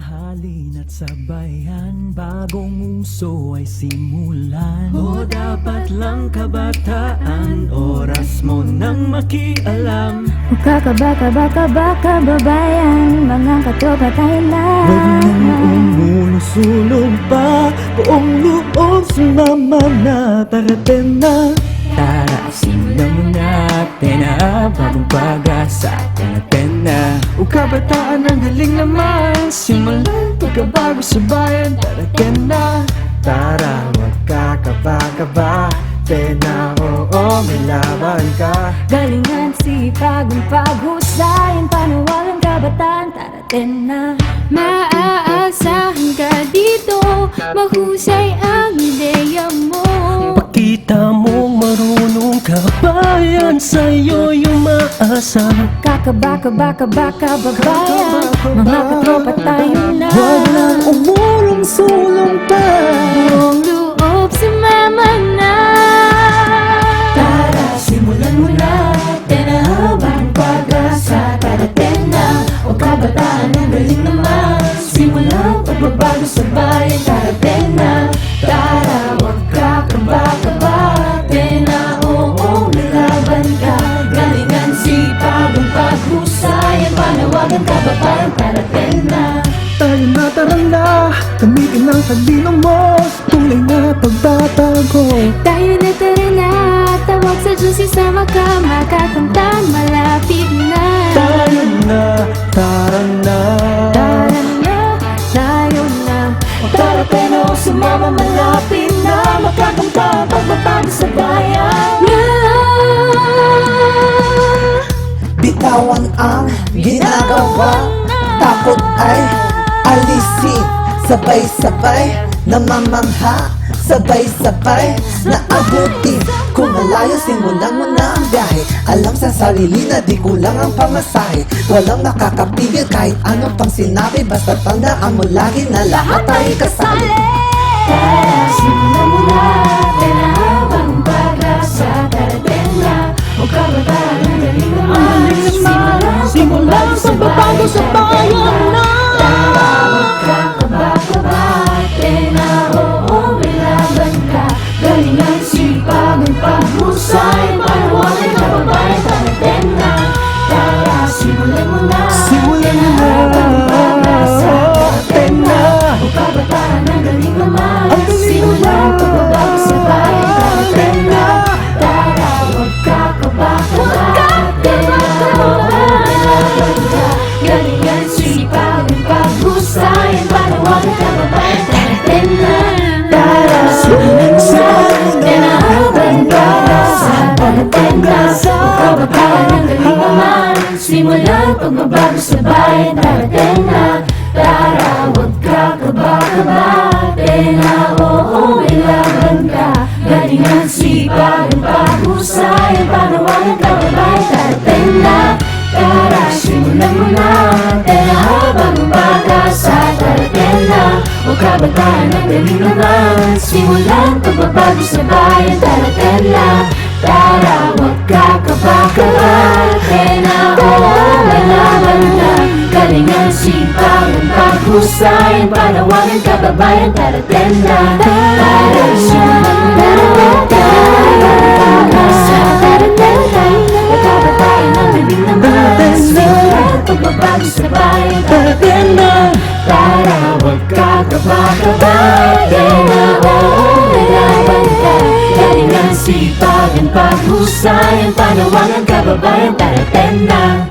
Mahalin at sabayan, bagong uso ay simulan. O dapat lang kabataan, oras mo nang makialam. Baka babayan, mga katropa tayo na. Huwag nang umulong-sulong pa, buong loob sumama na. Tarating na, tara simulan mo natin na. Bagong pag-asa, tarating na. O kabataan ang galing naman, simulan pagkabago sa bayan. Tarating na, tara huwag kakaba-kaba. Tena, oo, may laban ka. Galingan, sipag, ang paghusayan, panawagang kabataan, tarating na. Maaasahan ka dito, mahusay ang ideya mo. Pakita mong marunong ka, bayan sa'yo yung maasa. Baka babayan, mga katropa tayo na. Huwag lang umulong-sulong pa, buong loob sumama na. Tara, simulan mo natin na habang pag-asa, tarating na. O kabataan ang galing naman, simulan pagbabago sa bayan, tarating na. Tara, huwag kakaba-kaba, na oo, may laban ka. Galingan, sipag, ang paghusayan, panawagan kababayan, tarating na. tayo na tara na. Gamitin ang talino mo, tunay na pagbabago. Tayo na tara na, tawag sa Diyos, isama ka, makakamtan, malapit na. Tayo na, tara na. Tara na, tayo na. Tara tayo, sumama, malapit na. Makakamtan, pagbabago sa bayan. Bitawan ang ginagawa, takot ay alisin. Sabay-sabay namamangha, sabay-sabay naabutin. Kung malayo, simulan mo na ang biyahe. Alam sa sarili na di kulang ang pamasahe. Walang makakapigil kahit anong pang sinabi. Basta tandaan mo lagi na lahat ay kasali. Tara, simulan mo natin na habang pag-asa, tarating na. O kabataan ang galing naman, simulan pagbabago sa bayan na. Tara, huwag kakaba-kaba, na oo, may laban ka. Galingan, sipag, ang paghusay, panawagan kababayan, tarating na. Tara, simulan mo na, Simulan mo na, habang pag-asa, tarating na. O kabataan ang galing naman, simulan pagbabago sa bayan, tarating na. Tara, huwag kakaba-kaba, na oo, may laban ka. Galingan, sipag, ang paghusay, panawagan kababayan, tarating na. Tara, simulan mo na habang pag-asa, tarating na. O kabataan ang galing naman, simulan pagbabago sa bayan, tarating na. Tara, huwag kakaba-kaba, na oo, may laban ka. Galingan, sipag, ang paghusay, ang panawagan kababayan, tarating na. Tara, simulan mo natin na habang pag-asa, tarating na. O kabataan ang galing naman, simulan pagbabago sa bayan, tarating na. Tara, huwag kakaba-kaba, na oo, may laban ka. Galingan, sipag, ang paghusay, ang panawagan kababayan, tarating na. Tara, simulan mo natin habang pag-asa, tarating na. O kabataan ang galing naman, simulan pagbabago sa bayan, tarating na. Tara, huwag kakaba-kaba, na oo, may laban ka. Galingan, sipag, ang paghusay, ang panawagan kababayan, tarating na.